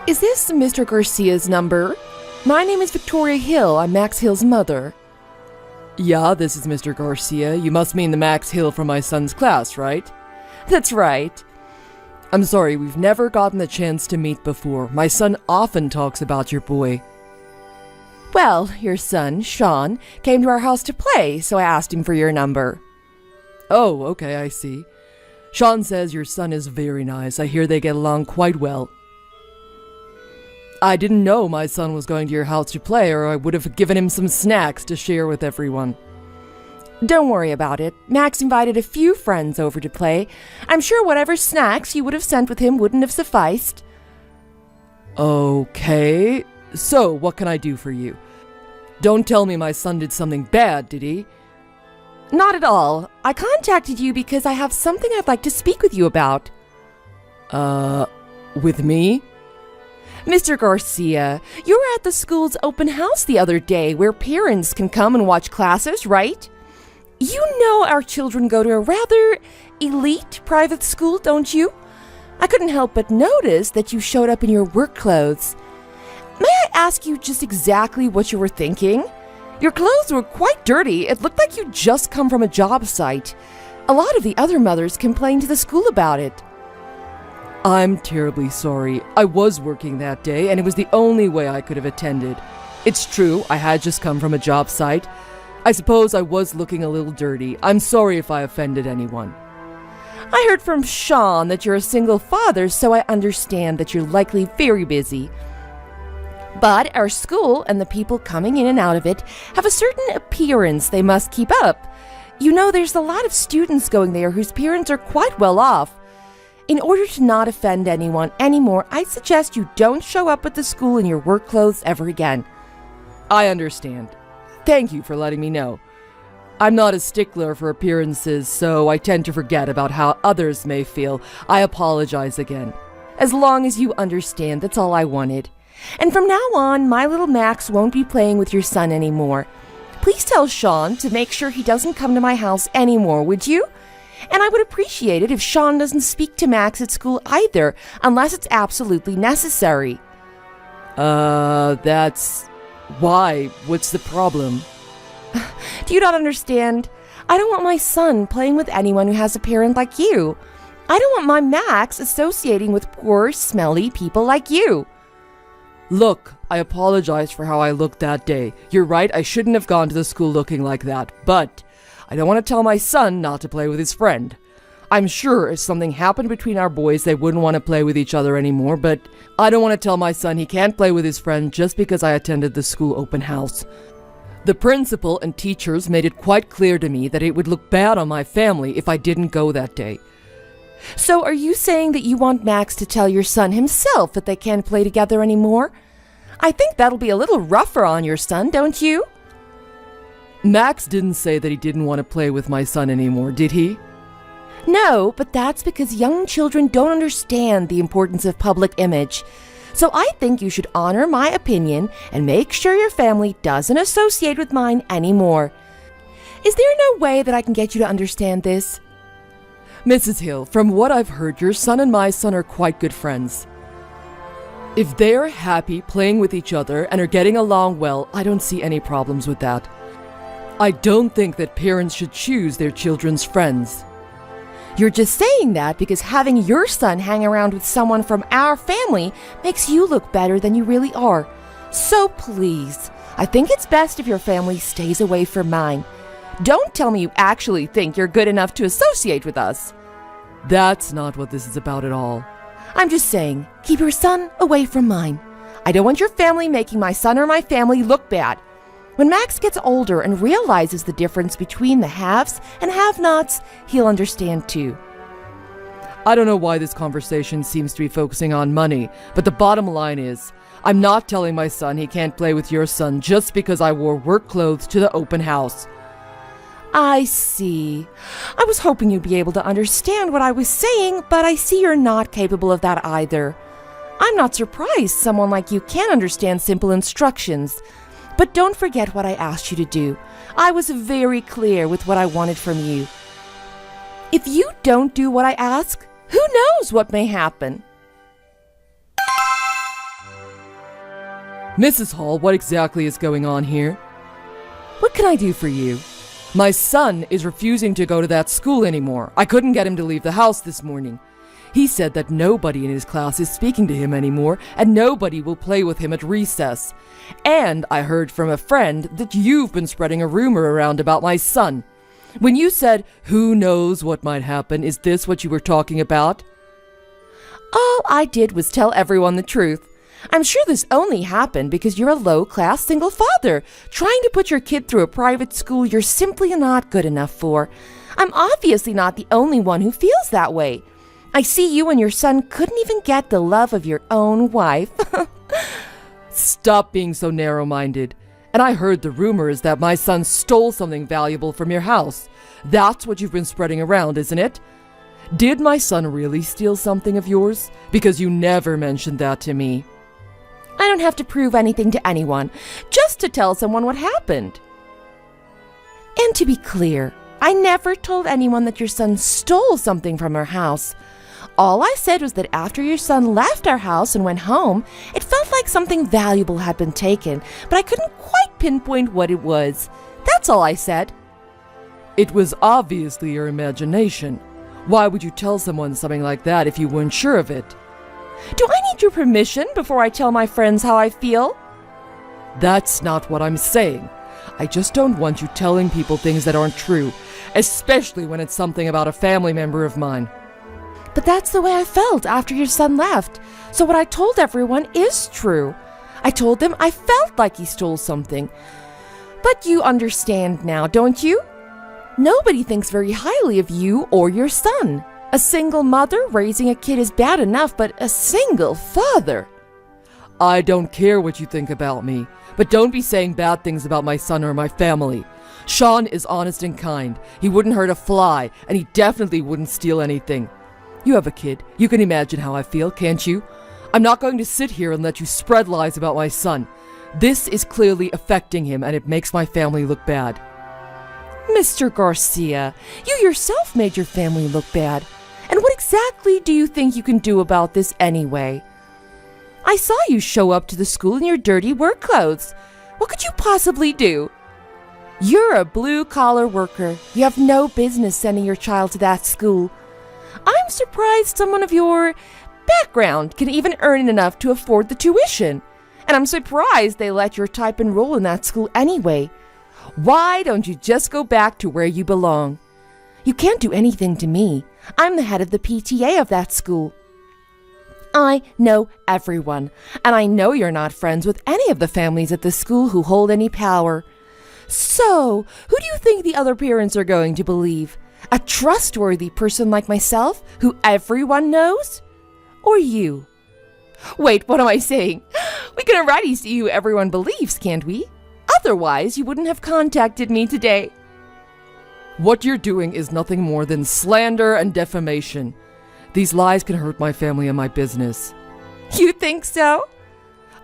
Is this Mr. Garcia's number? My name is Victoria Hill. I'm Max Hill's mother. Yeah, this is Mr. Garcia. You must mean the Max Hill from my son's class, right? That's right. I'm sorry, we've never gotten the chance to meet before. My son often talks about your boy. Well, your son, Sean, came to our house to play, so I asked him for your number. Oh, okay, I see. Sean says your son is very nice. I hear they get along quite well. I didn't know my son was going to your house to play, or I would have given him some snacks to share with everyone. Don't worry about it. Max invited a few friends over to play. I'm sure whatever snacks you would have sent with him wouldn't have sufficed. Okay, so what can I do for you? Don't tell me my son did something bad, did he? Not at all. I contacted you because I have something I'd like to speak with you about. With me? Mr. Garcia, you were at the school's open house the other day where parents can come and watch classes, right? You know our children go to a rather elite private school, don't you? I couldn't help but notice that you showed up in your work clothes. May I ask you just exactly what you were thinking? Your clothes were quite dirty. It looked like you'd just come from a job site. A lot of the other mothers complained to the school about it. I'm terribly sorry. I was working that day, and it was the only way I could have attended. It's true, I had just come from a job site. I suppose I was looking a little dirty. I'm sorry if I offended anyone. I heard from Sean that you're a single father, so I understand that you're likely very busy. But our school and the people coming in and out of it have a certain appearance they must keep up. You know, there's a lot of students going there whose parents are quite well off. In order to not offend anyone anymore, I suggest you don't show up at the school in your work clothes ever again. I understand. Thank you for letting me know. I'm not a stickler for appearances, so I tend to forget about how others may feel. I apologize again. As long as you understand, that's all I wanted. And from now on, my little Max won't be playing with your son anymore. Please tell Sean to make sure he doesn't come to my house anymore, would you? And I would appreciate it if Sean doesn't speak to Max at school either, unless it's absolutely necessary. That's... Why? What's the problem? Do you not understand? I don't want my son playing with anyone who has a parent like you. I don't want my Max associating with poor, smelly people like you. Look, I apologize for how I looked that day. You're right, I shouldn't have gone to the school looking like that, but I don't want to tell my son not to play with his friend. I'm sure if something happened between our boys, they wouldn't want to play with each other anymore, but I don't want to tell my son he can't play with his friend just because I attended the school open house. The principal and teachers made it quite clear to me that it would look bad on my family if I didn't go that day. So are you saying that you want Max to tell your son himself that they can't play together anymore? I think that'll be a little rougher on your son, don't you? Max didn't say that he didn't want to play with my son anymore, did he? No, but that's because young children don't understand the importance of public image. So I think you should honor my opinion and make sure your family doesn't associate with mine anymore. Is there no way that I can get you to understand this? Mrs. Hill, from what I've heard, your son and my son are quite good friends. If they're happy playing with each other and are getting along well, I don't see any problems with that. I don't think that parents should choose their children's friends. You're just saying that because having your son hang around with someone from our family makes you look better than you really are. So please, I think it's best if your family stays away from mine. Don't tell me you actually think you're good enough to associate with us. That's not what this is about at all. I'm just saying, keep your son away from mine. I don't want your family making my son or my family look bad. When Max gets older and realizes the difference between the haves and have-nots, he'll understand too. I don't know why this conversation seems to be focusing on money, but the bottom line is, I'm not telling my son he can't play with your son just because I wore work clothes to the open house. I see. I was hoping you'd be able to understand what I was saying, but I see you're not capable of that either. I'm not surprised someone like you can't understand simple instructions. But don't forget what I asked you to do. I was very clear with what I wanted from you. If you don't do what I ask, who knows what may happen? Mrs. Hall, what exactly is going on here? What can I do for you? My son is refusing to go to that school anymore. I couldn't get him to leave the house this morning. He said that nobody in his class is speaking to him anymore, and nobody will play with him at recess. And I heard from a friend that you've been spreading a rumor around about my son. When you said, "Who knows what might happen," is this what you were talking about? All I did was tell everyone the truth. I'm sure this only happened because you're a low-class single father, trying to put your kid through a private school you're simply not good enough for. I'm obviously not the only one who feels that way. I see you and your son couldn't even get the love of your own wife. Stop being so narrow-minded. And I heard the rumors that my son stole something valuable from your house. That's what you've been spreading around, isn't it? Did my son really steal something of yours? Because you never mentioned that to me. I don't have to prove anything to anyone, just to tell someone what happened. And to be clear, I never told anyone that your son stole something from our house. All I said was that after your son left our house and went home, it felt like something valuable had been taken, but I couldn't quite pinpoint what it was. That's all I said. It was obviously your imagination. Why would you tell someone something like that if you weren't sure of it? Do I need your permission before I tell my friends how I feel? That's not what I'm saying. I just don't want you telling people things that aren't true, especially when it's something about a family member of mine. But that's the way I felt after your son left, so what I told everyone is true. I told them I felt like he stole something. But you understand now, don't you? Nobody thinks very highly of you or your son. A single mother raising a kid is bad enough, but a single father. I don't care what you think about me, but don't be saying bad things about my son or my family. Sean is honest and kind. He wouldn't hurt a fly, and he definitely wouldn't steal anything. You have a kid. You can imagine how I feel, can't you? I'm not going to sit here and let you spread lies about my son. This is clearly affecting him, and it makes my family look bad. Mr. Garcia, you yourself made your family look bad. And what exactly do you think you can do about this anyway? I saw you show up to the school in your dirty work clothes. What could you possibly do? You're a blue-collar worker. You have no business sending your child to that school. I'm surprised someone of your background can even earn enough to afford the tuition. And I'm surprised they let your type enroll in that school anyway. Why don't you just go back to where you belong? You can't do anything to me. I'm the head of the PTA of that school. I know everyone, and I know you're not friends with any of the families at the school who hold any power. So, who do you think the other parents are going to believe? A trustworthy person like myself, who everyone knows? Or you? Wait, what am I saying? We can already see who everyone believes, can't we? Otherwise, you wouldn't have contacted me today. What you're doing is nothing more than slander and defamation. These lies can hurt my family and my business. You think so?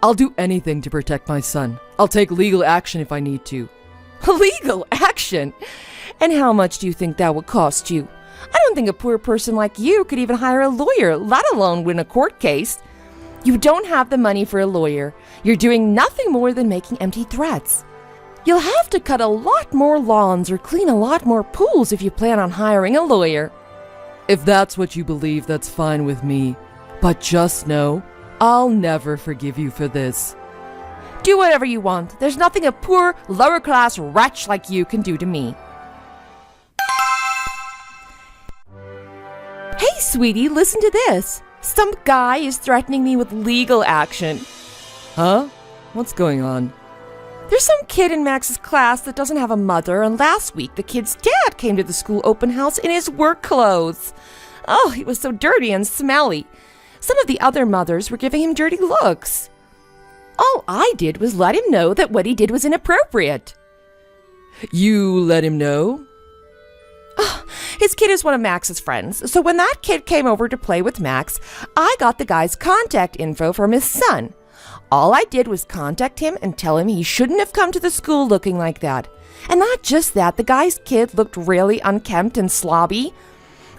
I'll do anything to protect my son. I'll take legal action if I need to. Legal action? And how much do you think that would cost you? I don't think a poor person like you could even hire a lawyer, let alone win a court case. You don't have the money for a lawyer. You're doing nothing more than making empty threats. You'll have to cut a lot more lawns or clean a lot more pools if you plan on hiring a lawyer. If that's what you believe, that's fine with me. But just know, I'll never forgive you for this. Do whatever you want. There's nothing a poor, lower-class wretch like you can do to me. Hey, sweetie, listen to this. Some guy is threatening me with legal action. Huh? What's going on? There's some kid in Max's class that doesn't have a mother, and last week the kid's dad came to the school open house in his work clothes. Oh, he was so dirty and smelly. Some of the other mothers were giving him dirty looks. All I did was let him know that what he did was inappropriate. You let him know? His kid is one of Max's friends, so when that kid came over to play with Max, I got the guy's contact info from his son. All I did was contact him and tell him he shouldn't have come to the school looking like that. And not just that, the guy's kid looked really unkempt and slobby.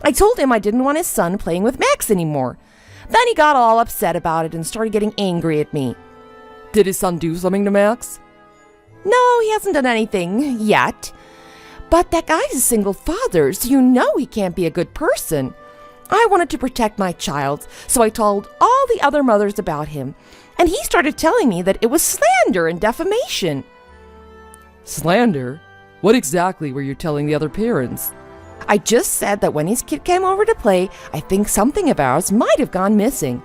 I told him I didn't want his son playing with Max anymore. Then he got all upset about it and started getting angry at me. Did his son do something to Max? No, he hasn't done anything yet. But that guy's a single father, so you know he can't be a good person. I wanted to protect my child, so I told all the other mothers about him. And he started telling me that it was slander and defamation. Slander? What exactly were you telling the other parents? I just said that when his kid came over to play, I think something of ours might have gone missing.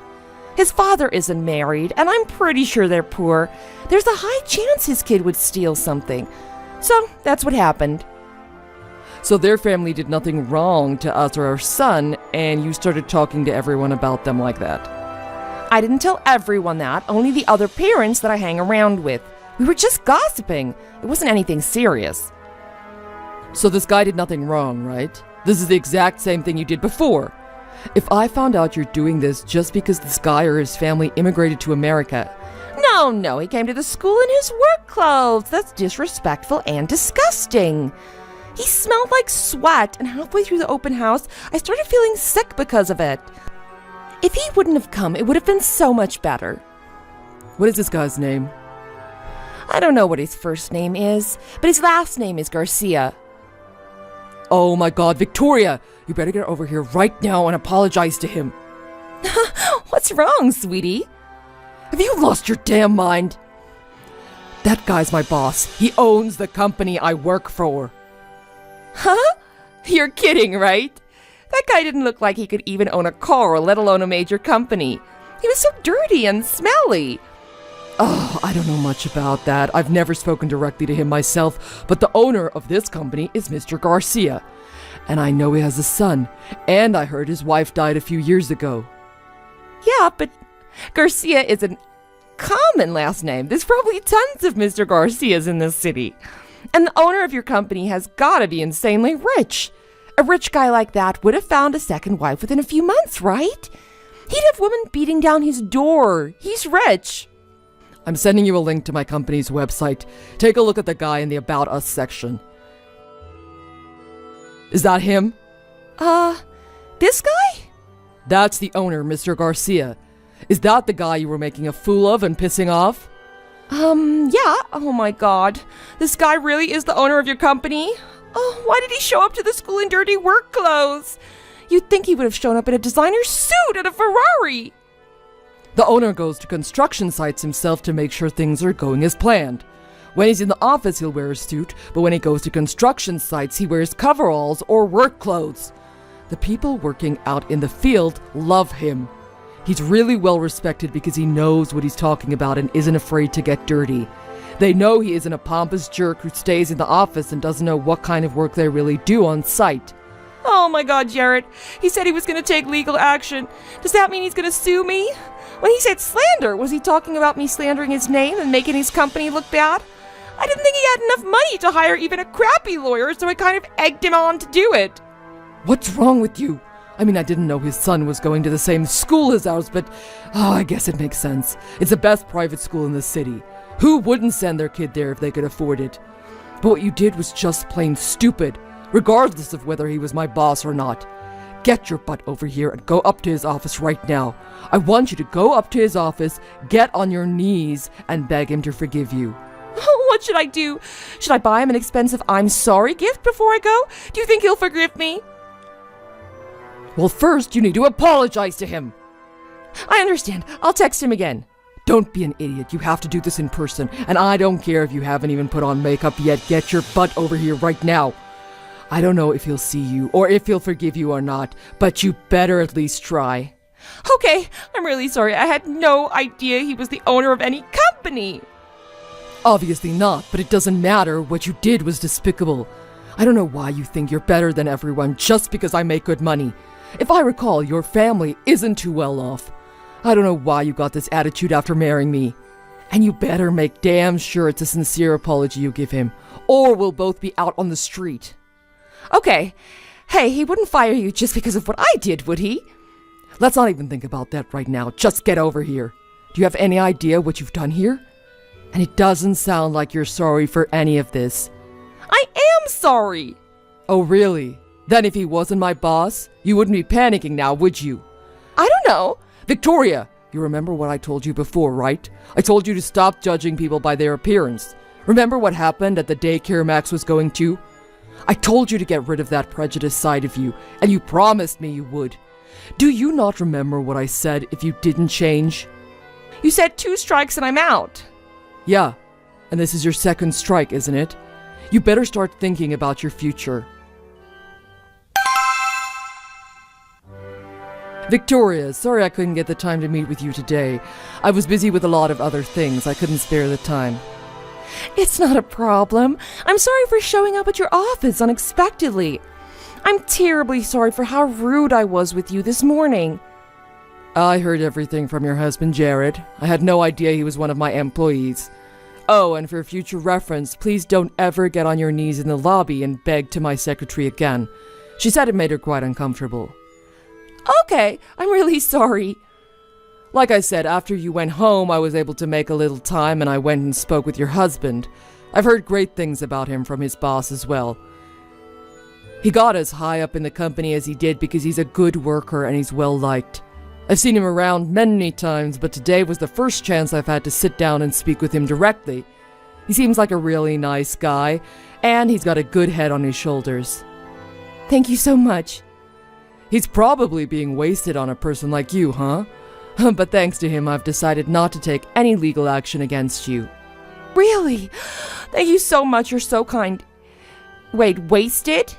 His father isn't married, and I'm pretty sure they're poor. There's a high chance his kid would steal something. So that's what happened. So their family did nothing wrong to us or our son, and you started talking to everyone about them like that. I didn't tell everyone that, only the other parents that I hang around with. We were just gossiping. It wasn't anything serious. So this guy did nothing wrong, right? This is the exact same thing you did before. If I found out you're doing this just because this guy or his family immigrated to America... No, he came to the school in his work clothes. That's disrespectful and disgusting. He smelled like sweat, and halfway through the open house, I started feeling sick because of it. If he wouldn't have come, it would have been so much better. What is this guy's name? I don't know what his first name is, but his last name is Garcia. Oh my God, Victoria! You better get over here right now and apologize to him. What's wrong, sweetie? Have you lost your damn mind? That guy's my boss. He owns the company I work for. Huh? You're kidding, right? That guy didn't look like he could even own a car, let alone a major company. He was so dirty and smelly. Oh, I don't know much about that. I've never spoken directly to him myself, but the owner of this company is Mr. Garcia. And I know he has a son, and I heard his wife died a few years ago. Yeah, but Garcia is a common last name. There's probably tons of Mr. Garcias in this city. And the owner of your company has gotta be insanely rich. A rich guy like that would have found a second wife within a few months, right? He'd have women beating down his door. He's rich. I'm sending you a link to my company's website. Take a look at the guy in the About Us section. Is that him? This guy? That's the owner, Mr. Garcia. Is that the guy you were making a fool of and pissing off? Yeah. Oh my God. This guy really is the owner of your company? Oh, why did he show up to the school in dirty work clothes? You'd think he would have shown up in a designer suit and a Ferrari. The owner goes to construction sites himself to make sure things are going as planned. When he's in the office, he'll wear a suit, but when he goes to construction sites, he wears coveralls or work clothes. The people working out in the field love him. He's really well respected because he knows what he's talking about and isn't afraid to get dirty. They know he isn't a pompous jerk who stays in the office and doesn't know what kind of work they really do on site. Oh my God, Jared. He said he was going to take legal action. Does that mean he's going to sue me? When he said slander, was he talking about me slandering his name and making his company look bad? I didn't think he had enough money to hire even a crappy lawyer, so I kind of egged him on to do it. What's wrong with you? I mean, I didn't know his son was going to the same school as ours, but I guess it makes sense. It's the best private school in the city. Who wouldn't send their kid there if they could afford it? But what you did was just plain stupid, regardless of whether he was my boss or not. Get your butt over here and go up to his office right now. I want you to go up to his office, get on your knees, and beg him to forgive you. What should I do? Should I buy him an expensive I'm sorry gift before I go? Do you think he'll forgive me? Well, first you need to apologize to him. I understand. I'll text him again. Don't be an idiot. You have to do this in person. And I don't care if you haven't even put on makeup yet. Get your butt over here right now. I don't know if he'll see you or if he'll forgive you or not, but you better at least try. Okay, I'm really sorry. I had no idea he was the owner of any company. Obviously not, but it doesn't matter. What you did was despicable. I don't know why you think you're better than everyone just because I make good money. If I recall, your family isn't too well off. I don't know why you got this attitude after marrying me. And you better make damn sure it's a sincere apology you give him, or we'll both be out on the street. Okay. Hey, he wouldn't fire you just because of what I did, would he? Let's not even think about that right now. Just get over here. Do you have any idea what you've done here? And it doesn't sound like you're sorry for any of this. I am sorry. Oh, really? Then if he wasn't my boss, you wouldn't be panicking now, would you? I don't know. Victoria, You remember what I told you before, right? I told you to stop judging people by their appearance. Remember what happened at the daycare Max was going to? I told you to get rid of that prejudiced side of you, and you promised me you would. Do you not remember what I said if you didn't change? You said 2 strikes and I'm out. Yeah, and this is your second strike, isn't it? You better start thinking about your future. Victoria, sorry I couldn't get the time to meet with you today. I was busy with a lot of other things. I couldn't spare the time. It's not a problem. I'm sorry for showing up at your office unexpectedly. I'm terribly sorry for how rude I was with you this morning. I heard everything from your husband, Jared. I had no idea he was one of my employees. Oh, and for future reference, please don't ever get on your knees in the lobby and beg to my secretary again. She said it made her quite uncomfortable. Okay, I'm really sorry. Like I said, after you went home, I was able to make a little time and I went and spoke with your husband. I've heard great things about him from his boss as well. He got as high up in the company as he did because he's a good worker and he's well liked. I've seen him around many times, but today was the first chance I've had to sit down and speak with him directly. He seems like a really nice guy, and he's got a good head on his shoulders. Thank you so much. He's probably being wasted on a person like you, huh? But thanks to him, I've decided not to take any legal action against you. Really? Thank you so much, you're so kind. Wait, wasted?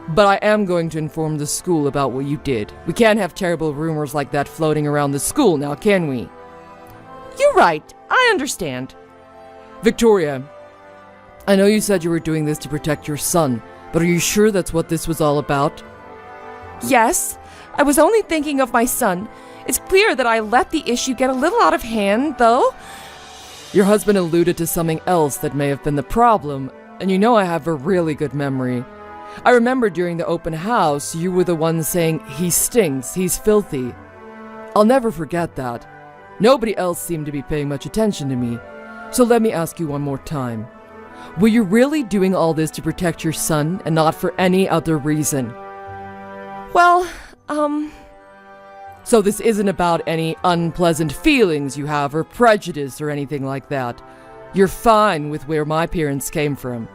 But I am going to inform the school about what you did. We can't have terrible rumors like that floating around the school now, can we? You're right. I understand. Victoria, I know you said you were doing this to protect your son, but are you sure that's what this was all about? Yes. I was only thinking of my son. It's clear that I let the issue get a little out of hand, though. Your husband alluded to something else that may have been the problem, and you know I have a really good memory. I remember during the open house, you were the one saying, "He stinks, he's filthy." I'll never forget that. Nobody else seemed to be paying much attention to me. So let me ask you one more time. Were you really doing all this to protect your son and not for any other reason? Well, So this isn't about any unpleasant feelings you have or prejudice or anything like that. You're fine with where my parents came from.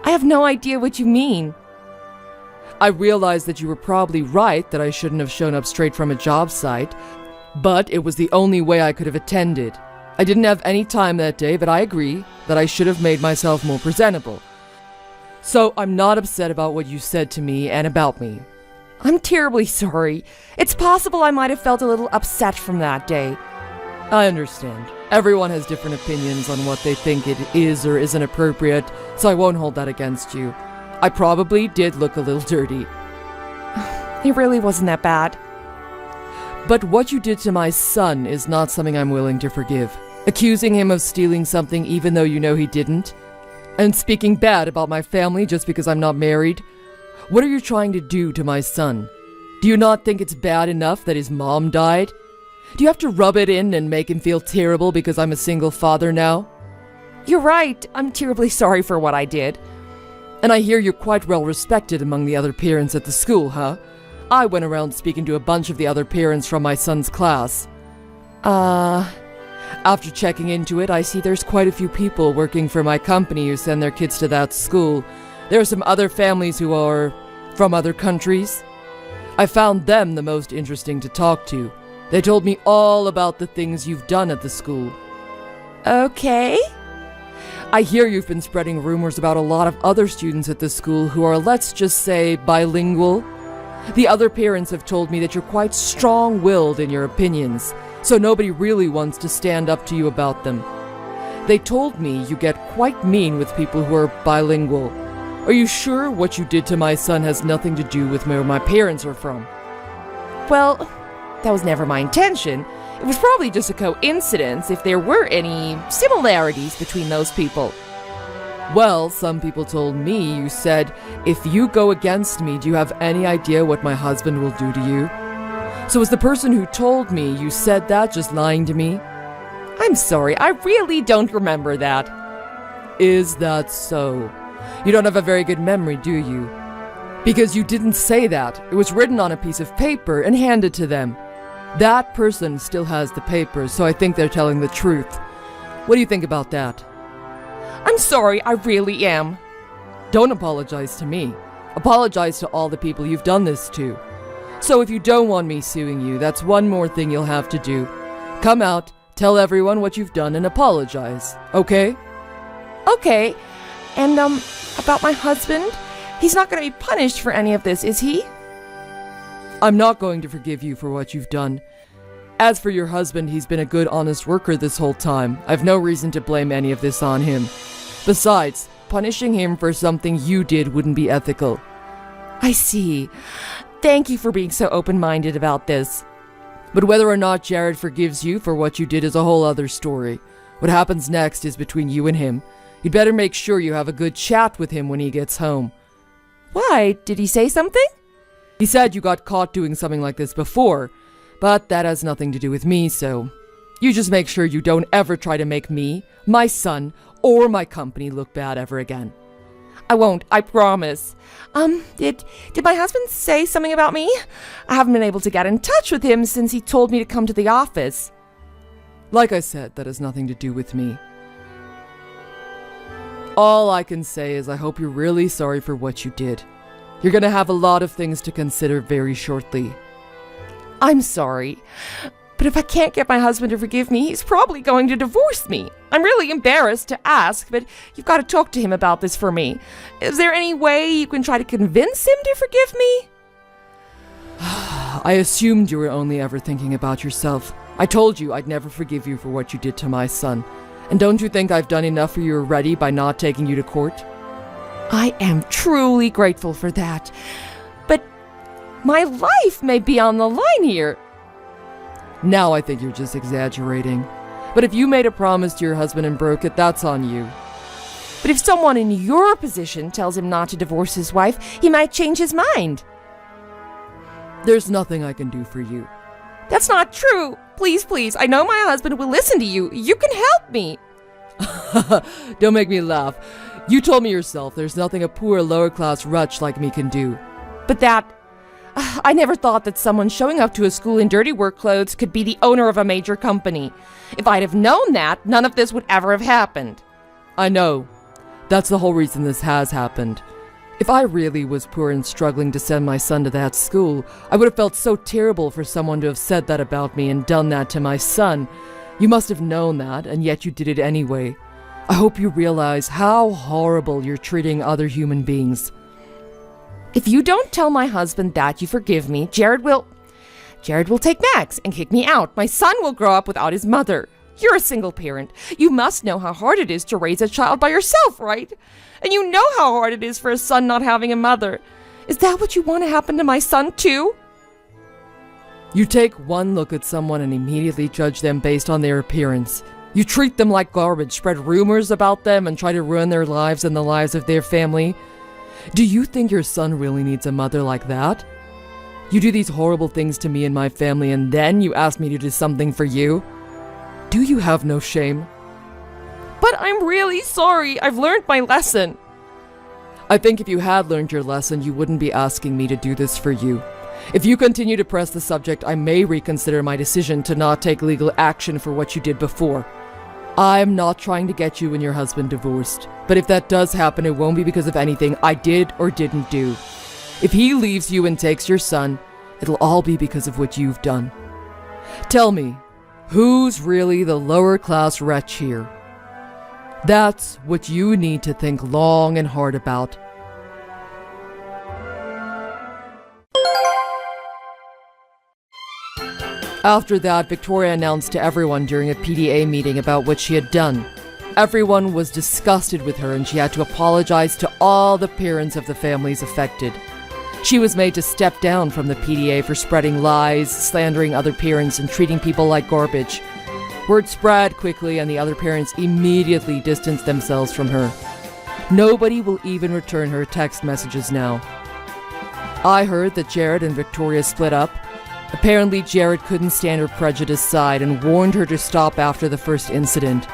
I have no idea what you mean. I realize that you were probably right that I shouldn't have shown up straight from a job site, but it was the only way I could have attended. I didn't have any time that day, but I agree that I should have made myself more presentable. So I'm not upset about what you said to me and about me. I'm terribly sorry. It's possible I might have felt a little upset from that day. I understand. Everyone has different opinions on what they think it is or isn't appropriate, so I won't hold that against you. I probably did look a little dirty. It really wasn't that bad. But what you did to my son is not something I'm willing to forgive. Accusing him of stealing something even though you know he didn't. And speaking bad about my family just because I'm not married. What are you trying to do to my son? Do you not think it's bad enough that his mom died? Do you have to rub it in and make him feel terrible because I'm a single father now? You're right. I'm terribly sorry for what I did. And I hear you're quite well respected among the other parents at the school, huh? I went around speaking to a bunch of the other parents from my son's class. After checking into it, I see there's quite a few people working for my company who send their kids to that school. There are some other families who are from other countries. I found them the most interesting to talk to. They told me all about the things you've done at the school. Okay. I hear you've been spreading rumors about a lot of other students at the school who are, let's just say, bilingual. The other parents have told me that you're quite strong-willed in your opinions, so nobody really wants to stand up to you about them. They told me you get quite mean with people who are bilingual. Are you sure what you did to my son has nothing to do with where my parents are from? Well, that was never my intention. It was probably just a coincidence if there were any similarities between those people. Well, some people told me you said, if you go against me, do you have any idea what my husband will do to you? So was the person who told me you said that just lying to me? I'm sorry, I really don't remember that. Is that so? You don't have a very good memory, do you? Because you didn't say that. It was written on a piece of paper and handed to them. That person still has the papers, so I think they're telling the truth. What do you think about that? I'm sorry, I really am. Don't apologize to me. Apologize to all the people you've done this to. So if you don't want me suing you, that's one more thing you'll have to do. Come out, tell everyone what you've done, and apologize, okay? Okay. And, about my husband? He's not going to be punished for any of this, is he? I'm not going to forgive you for what you've done. As for your husband, he's been a good, honest worker this whole time. I've no reason to blame any of this on him. Besides, punishing him for something you did wouldn't be ethical. I see. Thank you for being so open-minded about this. But whether or not Jared forgives you for what you did is a whole other story. What happens next is between you and him. You'd better make sure you have a good chat with him when he gets home. Why? Did he say something? He said you got caught doing something like this before, but that has nothing to do with me, so you just make sure you don't ever try to make me, my son, or my company look bad ever again. I won't, I promise. Did my husband say something about me? I haven't been able to get in touch with him since he told me to come to the office. Like I said, that has nothing to do with me. All I can say is I hope you're really sorry for what you did. You're gonna have a lot of things to consider very shortly. I'm sorry, but if I can't get my husband to forgive me, he's probably going to divorce me. I'm really embarrassed to ask, but you've got to talk to him about this for me. Is there any way you can try to convince him to forgive me? I assumed you were only ever thinking about yourself. I told you I'd never forgive you for what you did to my son. And don't you think I've done enough for you already by not taking you to court? I am truly grateful for that. But my life may be on the line here. Now I think you're just exaggerating. But if you made a promise to your husband and broke it, that's on you. But if someone in your position tells him not to divorce his wife, he might change his mind. There's nothing I can do for you. That's not true. Please, please, I know my husband will listen to you. You can help me. Don't make me laugh. You told me yourself there's nothing a poor lower-class wretch like me can do. But I never thought that someone showing up to a school in dirty work clothes could be the owner of a major company. If I'd have known that, none of this would ever have happened. I know. That's the whole reason this has happened. If I really was poor and struggling to send my son to that school, I would have felt so terrible for someone to have said that about me and done that to my son. You must have known that, and yet you did it anyway. I hope you realize how horrible you're treating other human beings. If you don't tell my husband that you forgive me, Jared will take Max and kick me out. My son will grow up without his mother. You're a single parent. You must know how hard it is to raise a child by yourself, right? And you know how hard it is for a son not having a mother. Is that what you want to happen to my son, too? You take one look at someone and immediately judge them based on their appearance. You treat them like garbage, spread rumors about them, and try to ruin their lives and the lives of their family. Do you think your son really needs a mother like that? You do these horrible things to me and my family, and then you ask me to do something for you? Do you have no shame? But I'm really sorry. I've learned my lesson. I think if you had learned your lesson, you wouldn't be asking me to do this for you. If you continue to press the subject, I may reconsider my decision to not take legal action for what you did before. I'm not trying to get you and your husband divorced, but if that does happen, it won't be because of anything I did or didn't do. If he leaves you and takes your son, it'll all be because of what you've done. Tell me, who's really the lower class wretch here? That's what you need to think long and hard about. After that, Victoria announced to everyone during a PTA meeting about what she had done. Everyone was disgusted with her, and she had to apologize to all the parents of the families affected. She was made to step down from the PTA for spreading lies, slandering other parents, and treating people like garbage. Word spread quickly, and the other parents immediately distanced themselves from her. Nobody will even return her text messages now. I heard that Jared and Victoria split up. Apparently, Jared couldn't stand her prejudiced side and warned her to stop after the first incident.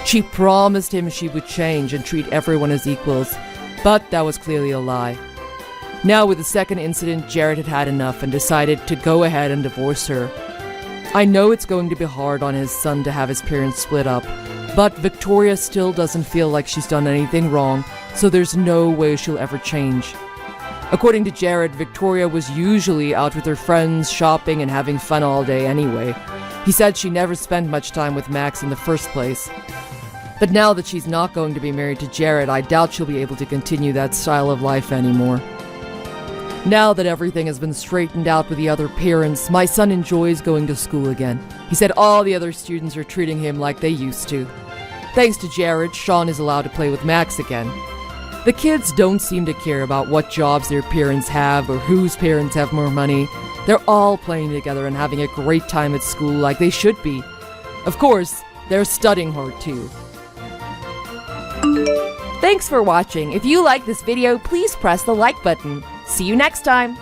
She promised him she would change and treat everyone as equals, but that was clearly a lie. Now, with the second incident, Jared had had enough and decided to go ahead and divorce her. I know it's going to be hard on his son to have his parents split up, but Victoria still doesn't feel like she's done anything wrong, so there's no way she'll ever change. According to Jared, Victoria was usually out with her friends, shopping and having fun all day anyway. He said she never spent much time with Max in the first place. But now that she's not going to be married to Jared, I doubt she'll be able to continue that style of life anymore. Now that everything has been straightened out with the other parents, my son enjoys going to school again. He said all the other students are treating him like they used to. Thanks to Jared, Sean is allowed to play with Max again. The kids don't seem to care about what jobs their parents have or whose parents have more money. They're all playing together and having a great time at school like they should be. Of course, they're studying hard too. Thanks for watching. If you like this video, please press the like button. See you next time.